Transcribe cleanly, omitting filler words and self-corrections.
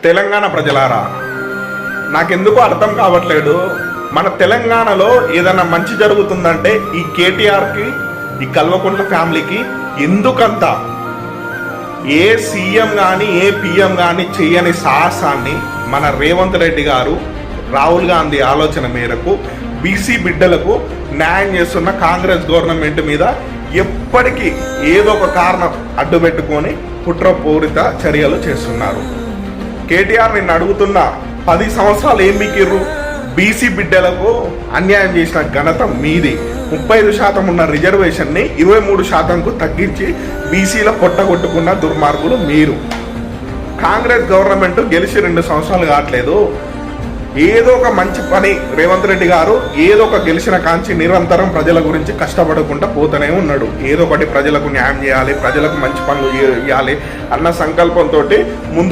తెలంగాణ ప్రజలారా, నాకెందుకు అర్థం కావట్లేదు. మన తెలంగాణలో ఏదైనా మంచి జరుగుతుందంటే ఈ కేటీఆర్కి, ఈ కల్వకుంట్ల ఫ్యామిలీకి ఎందుకంత ఏ సీఎం కానీ ఏ పిఎం కానీ చేయని సాహసాన్ని మన రేవంత్ రెడ్డి గారు, రాహుల్ గాంధీ ఆలోచన మేరకు బీసీ బిడ్డలకు న్యాయం చేస్తున్న కాంగ్రెస్ గవర్నమెంట్ మీద ఎప్పటికీ ఏదో ఒక కారణం అడ్డుపెట్టుకొని కుట్రపూరిత చర్యలు చేస్తున్నారు. కేటీఆర్ నిన్ను అడుగుతున్నా, 10 సంవత్సరాలు ఏం మీకిర్రు? బీసీ బిడ్డలకు అన్యాయం చేసిన ఘనత మీది. 35% ఉన్న రిజర్వేషన్ని 23%కు తగ్గించి బీసీల పొట్టగొట్టుకున్న దుర్మార్గులు మీరు. కాంగ్రెస్ గవర్నమెంట్ గెలిచి 2 సంవత్సరాలు కావట్లేదు. ఏదో ఒక మంచి పని రేవంత్ రెడ్డి గారు ఏదో ఒక గెలిచిన కాంచి నిరంతరం ప్రజల గురించి కష్టపడకుండా పోతూనే ఉన్నాడు. ఏదో ఒకటి ప్రజలకు న్యాయం చేయాలి, ప్రజలకు మంచి పనులు చేయాలి అన్న సంకల్పంతో ముందు